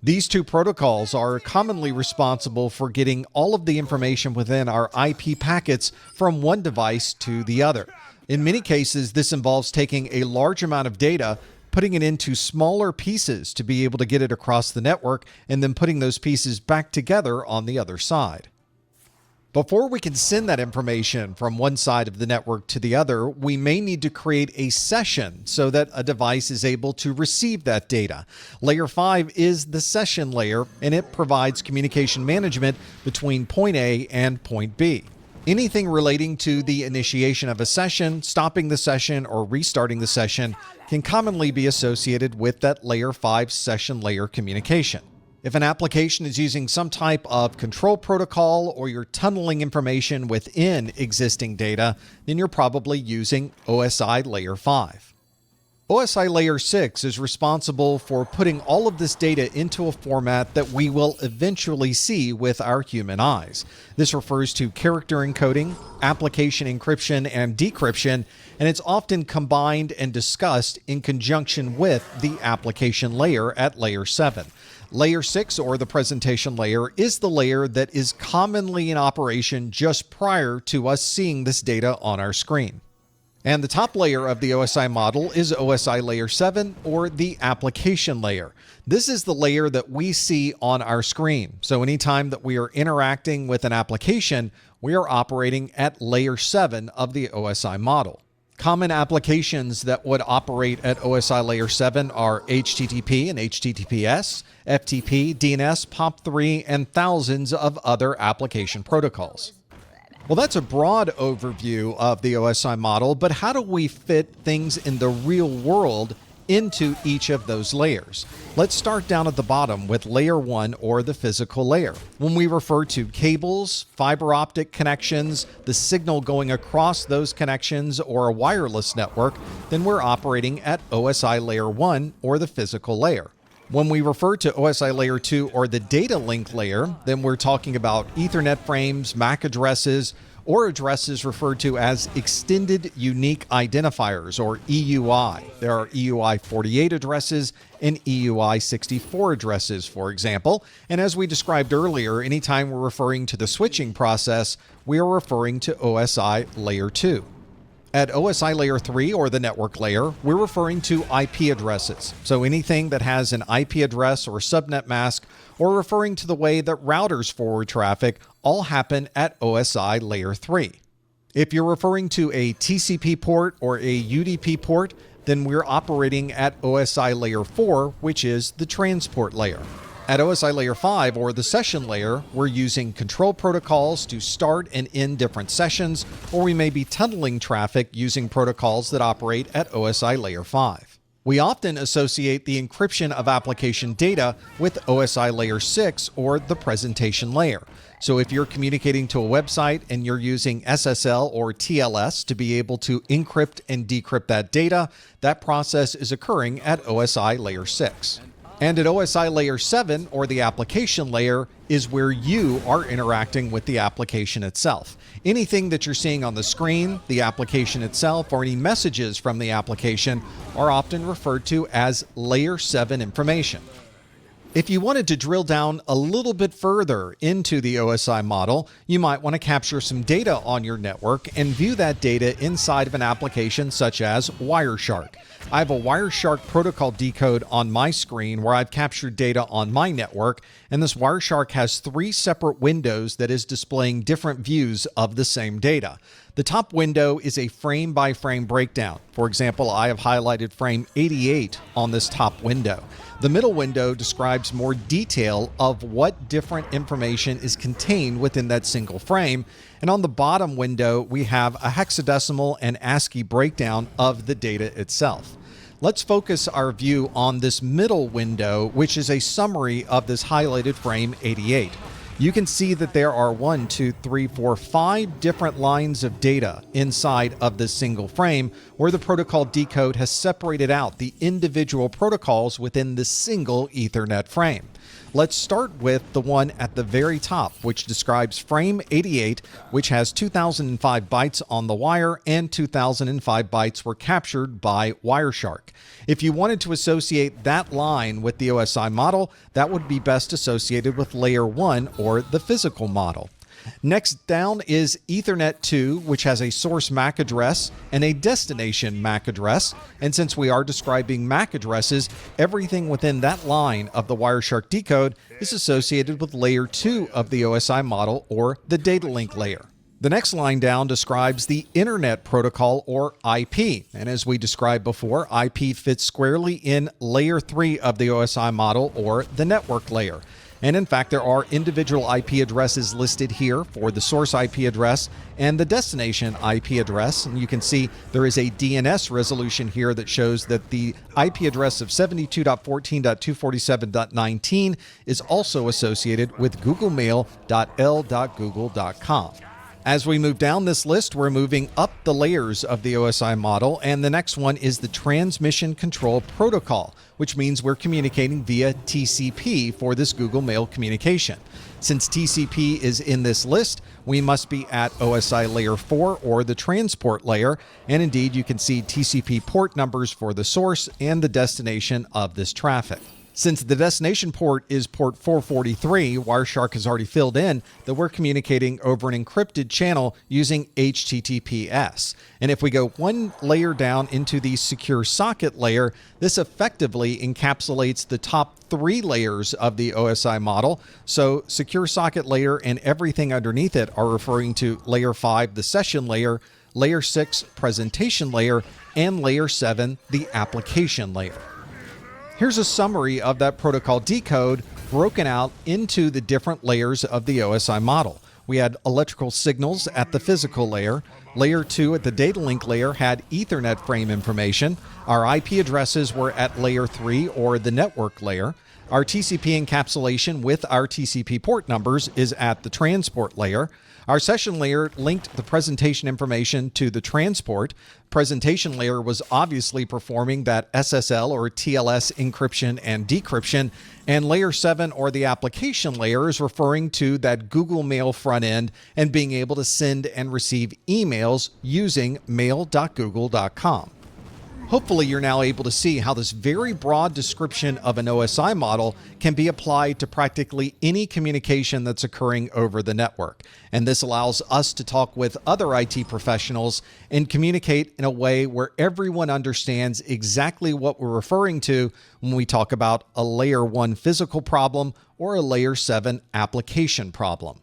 These two protocols are commonly responsible for getting all of the information within our IP packets from one device to the other. In many cases, this involves taking a large amount of data, putting it into smaller pieces to be able to get it across the network, and then putting those pieces back together on the other side. Before we can send that information from one side of the network to the other, we may need to create a session so that a device is able to receive that data. Layer 5 is the session layer, and it provides communication management between point A and point B. Anything relating to the initiation of a session, stopping the session, or restarting the session can commonly be associated with that Layer 5 session layer communication. If an application is using some type of control protocol or you're tunneling information within existing data, then you're probably using OSI Layer 5. OSI Layer 6 is responsible for putting all of this data into a format that we will eventually see with our human eyes. This refers to character encoding, application encryption, and decryption, and it's often combined and discussed in conjunction with the application layer at Layer 7. Layer 6, or the presentation layer, is the layer that is commonly in operation just prior to us seeing this data on our screen. And the top layer of the OSI model is OSI Layer 7, or the application layer. This is the layer that we see on our screen. So anytime that we are interacting with an application, we are operating at Layer 7 of the OSI model. Common applications that would operate at OSI Layer 7 are HTTP and HTTPS, FTP, DNS, POP3, and thousands of other application protocols. Well, that's a broad overview of the OSI model, but how do we fit things in the real world into each of those layers? Let's start down at the bottom with Layer 1, or the physical layer. When we refer to cables, fiber optic connections, the signal going across those connections, or a wireless network, then we're operating at OSI Layer 1, or the physical layer. When we refer to OSI Layer 2, or the data link layer, then we're talking about Ethernet frames, MAC addresses, or addresses referred to as Extended Unique Identifiers, or EUI. There are EUI 48 addresses and EUI 64 addresses, for example. And as we described earlier, anytime we're referring to the switching process, we are referring to OSI Layer 2. At OSI Layer 3, or the network layer, we're referring to IP addresses. So anything that has an IP address or subnet mask, or referring to the way that routers forward traffic, all happen at OSI Layer 3. If you're referring to a TCP port or a UDP port, then we're operating at OSI Layer 4, which is the transport layer. At OSI Layer 5, or the session layer, we're using control protocols to start and end different sessions, or we may be tunneling traffic using protocols that operate at OSI Layer 5. We often associate the encryption of application data with OSI Layer 6, or the presentation layer. So if you're communicating to a website and you're using SSL or TLS to be able to encrypt and decrypt that data, that process is occurring at OSI Layer 6. And at OSI Layer 7, or the application layer, is where you are interacting with the application itself. Anything that you're seeing on the screen, the application itself, or any messages from the application are often referred to as Layer 7 information. If you wanted to drill down a little bit further into the OSI model, you might want to capture some data on your network and view that data inside of an application such as Wireshark. I have a Wireshark protocol decode on my screen where I've captured data on my network, and this Wireshark has 3 separate windows that is displaying different views of the same data. The top window is a frame-by-frame breakdown. For example, I have highlighted frame 88 on this top window. The middle window describes more detail of what different information is contained within that single frame. And on the bottom window, we have a hexadecimal and ASCII breakdown of the data itself. Let's focus our view on this middle window, which is a summary of this highlighted frame 88. You can see that there are 5 different lines of data inside of this single frame where the protocol decode has separated out the individual protocols within the single Ethernet frame. Let's start with the one at the very top, which describes frame 88, which has 2005 bytes on the wire and 2005 bytes were captured by Wireshark. If you wanted to associate that line with the OSI model, that would be best associated with layer 1 or the physical model. Next down is Ethernet 2, which has a source MAC address and a destination MAC address. And since we are describing MAC addresses, everything within that line of the Wireshark decode is associated with layer 2 of the OSI model, or the data link layer. The next line down describes the Internet Protocol, or IP. And as we described before, IP fits squarely in layer 3 of the OSI model, or the network layer. And in fact, there are individual IP addresses listed here for the source IP address and the destination IP address. And you can see there is a DNS resolution here that shows that the IP address of 72.14.247.19 is also associated with googlemail.l.google.com. As we move down this list, we're moving up the layers of the OSI model, and the next one is the Transmission Control Protocol, which means we're communicating via TCP for this Google Mail communication. Since TCP is in this list, we must be at OSI layer 4 or the transport layer, and indeed you can see TCP port numbers for the source and the destination of this traffic. Since the destination port is port 443, Wireshark has already filled in that we're communicating over an encrypted channel using HTTPS. And if we go one layer down into the secure socket layer, this effectively encapsulates the top 3 layers of the OSI model. So secure socket layer and everything underneath it are referring to layer 5, the session layer, layer 6, presentation layer, and layer 7, the application layer. Here's a summary of that protocol decode broken out into the different layers of the OSI model. We had electrical signals at the physical layer. Layer 2 at the data link layer had Ethernet frame information. Our IP addresses were at layer 3 or the network layer. Our TCP encapsulation with our TCP port numbers is at the transport layer. Our session layer linked the presentation information to the transport. Presentation layer was obviously performing that SSL or TLS encryption and decryption. And layer 7 or the application layer is referring to that Google Mail front end and being able to send and receive emails using mail.google.com. Hopefully you're now able to see how this very broad description of an OSI model can be applied to practically any communication that's occurring over the network. And this allows us to talk with other IT professionals and communicate in a way where everyone understands exactly what we're referring to when we talk about a layer 1 physical problem or a layer 7 application problem.